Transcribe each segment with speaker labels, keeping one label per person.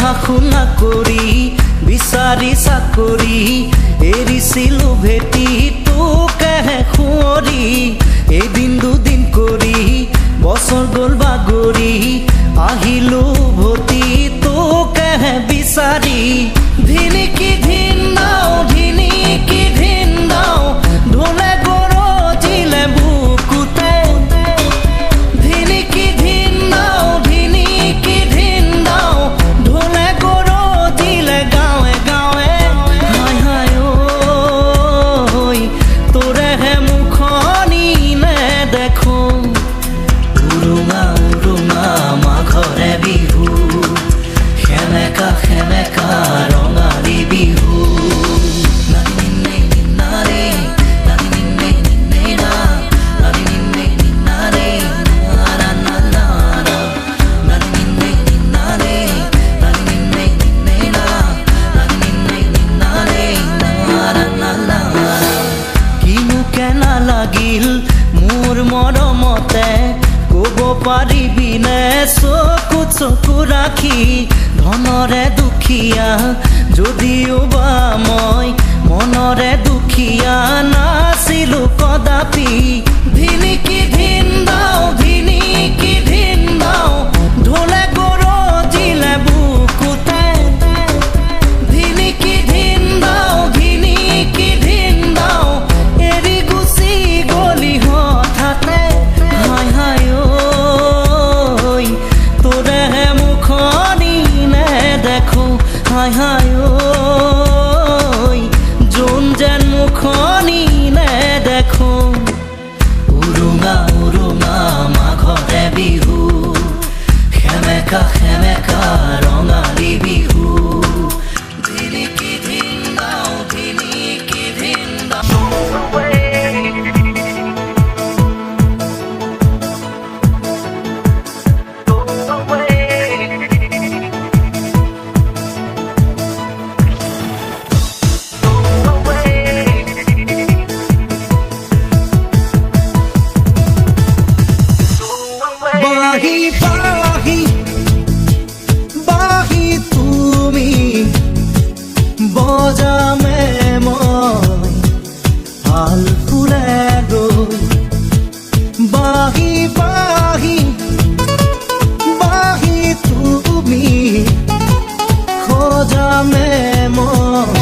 Speaker 1: পঢ়া শুনা কৰি বিচাৰি চাকৰি এৰিছিলো ভেটি তোকেহে সুঁৱৰি এদিন দুদিন কৰি বছৰ গ'ল বাগৰি আহিলো ভতি তোকেহে বিচাৰি ধিনিকি ধিন নাও ঢোলে গৰজিলে বুকুতে ধিনিকি ধিন নাও ঢোলে গৰজিলে গাঁৱে গাঁৱে হাই হাই ঐ তোৰেহে মুখনি নেদেখো উৰুঙা উৰুঙা মাঘৰে বিহু সেমেকা সেমেকা ৰঙালী বিহু লাগিল মোৰ মৰমতে ক'ব পাৰিবিনে চকুত চকু ৰাখি ধনৰে দুখীয়া যদিও বা মই মনৰে দুখীয়া নাছিলো কদাপি ধিনিকি ধিন নাও ঢোলে গৰজিলে বুকুতে ধিনিকি ধিন নাও এৰি গুচি গলি হঠাতে হাই হাই ঐ তোৰেহে মুখনি নেদেখো হাই হাই ঐ যোন যেন মুখনি নেদেখো উৰুঙা উৰুঙা মাঘৰে বিহু সেমেকা সেমেকা ৰঙালী বিহু ধিনিকি ধিন নাও বাহি বাহি বাহি তুমি বজামে মই ভাল ফুলে গৈ বাহি বাহি বাহি তুমি খোজামে মই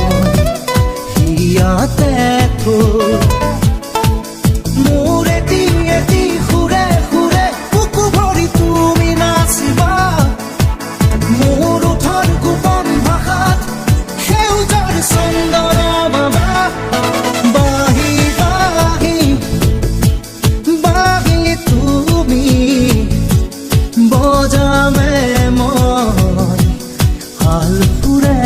Speaker 1: হিয়াতে থৈ মোৰ এটি সুৰে সুৰে বুকু ভৰি তুমি নাচিবা মোৰ ওঠৰ গোপন ভাষাত সেউজৰ চন্দন বাবা বাহি বাহি বাহি তুমি বজামে মই হাল ফুৰে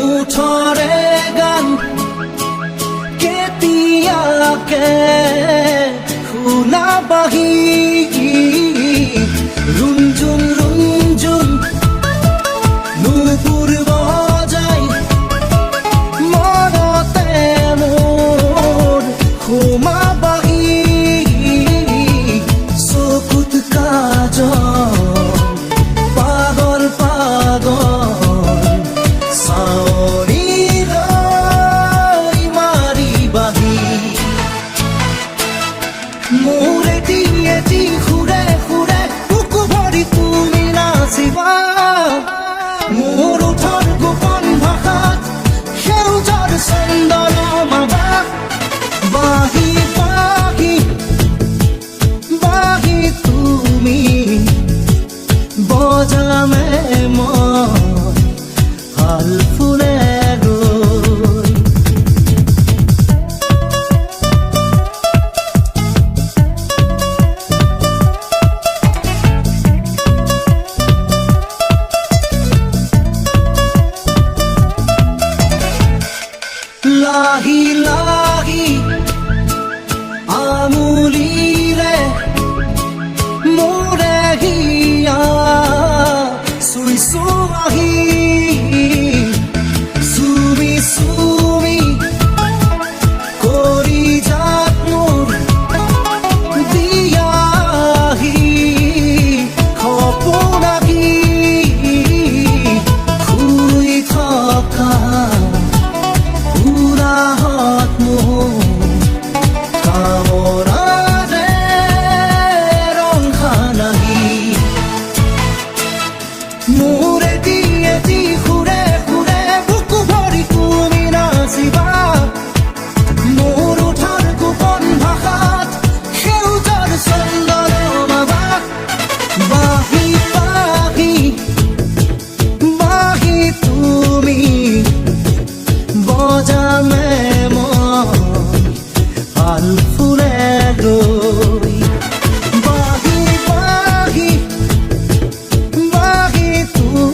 Speaker 1: ওঠৰে গান কেতিয়াকে শুনাবাহি ৰুঞ্জুন ৰুঞ্জুন নুপুৰ বজাই মনতে মোৰ সোমাবাহি চকুত কাজল পাগল পাগল চাৱৰি লৈ মাৰিবাহি মোৰ এটি সুৰে সুৰে বুকু ভৰি তুমি নাচিবা মোৰ ওঠৰ গোপন ভাষাত সেউজৰ চন্দন মাবা বাহি বাহি বাহি তুমি বজামে মই হাল ফুলে গৈ মোৰে দিয়েদি সুৰে সুৰে বুকু ভৰি তুমি নাচিবা মোৰ উঠাৰ গোপন ভাষাত সেউজৰ চন্দন মাবা বাহি বাহি বাহি তুমি বজামে মই হাল ফুলে গৈ বাহি বাহি বাহি তুমি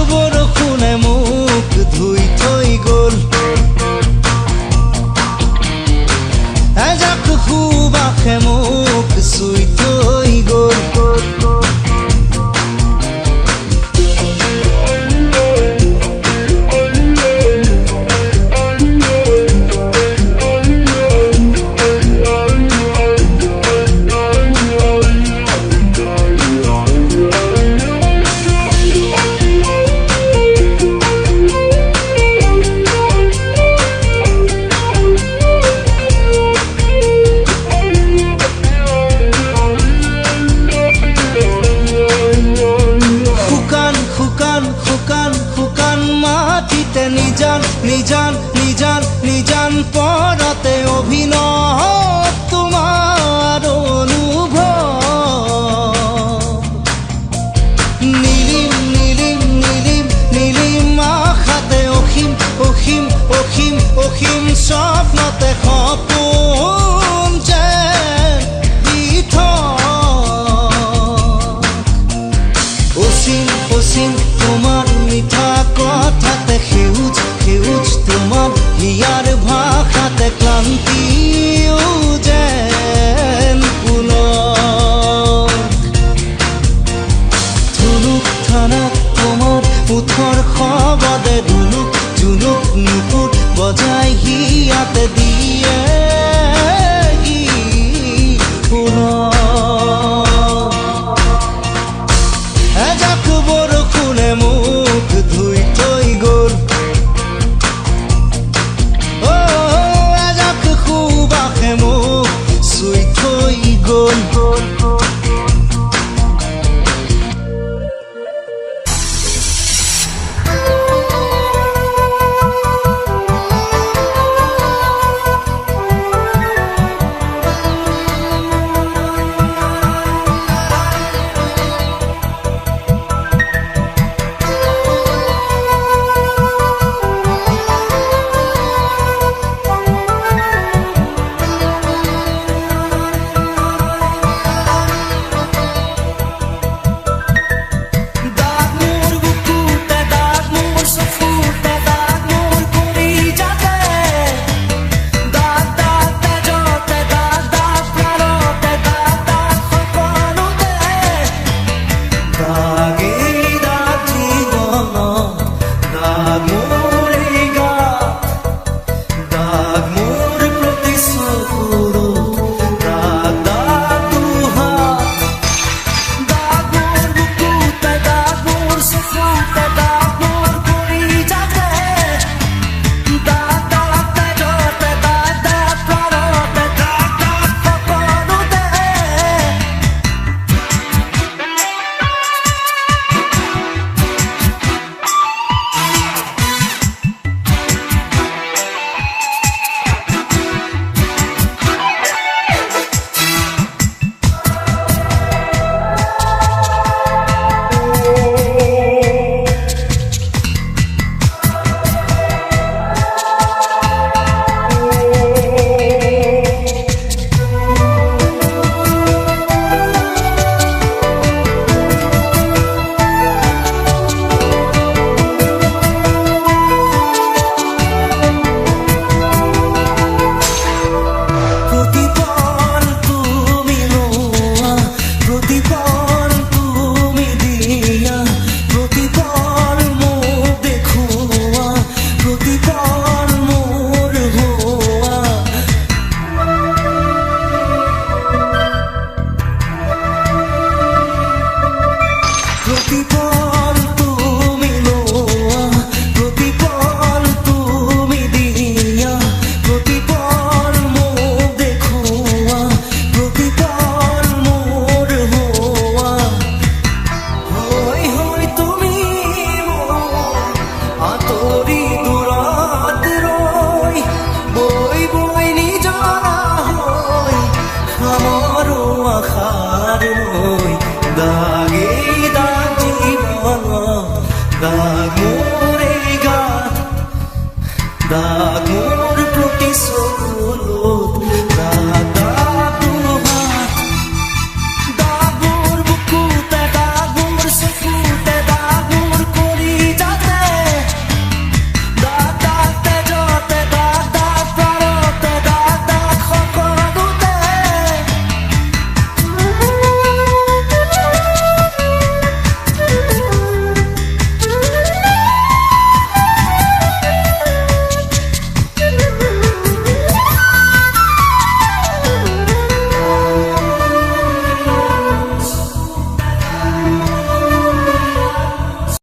Speaker 1: বৰষুণে মোক ধুই থৈ গ'ল এজাক সুবাসে মোক চুই থৈ গ'ল মাটিতে নিজান নিজান নিজান নিজান পৰতে অভিনৱ তোমাৰ অনুভৱ নীলিম নীলিম নীলিম নীলিম আশাতে অসীম অসীম অসীম অসীম স্বপ্নতে সপোন যেন অসীম অসীম তোমাৰ মিঠা কথাতে সেউজ সেউজ তোমাৰ হিয়াৰ ভাষাতে ক্লান্তি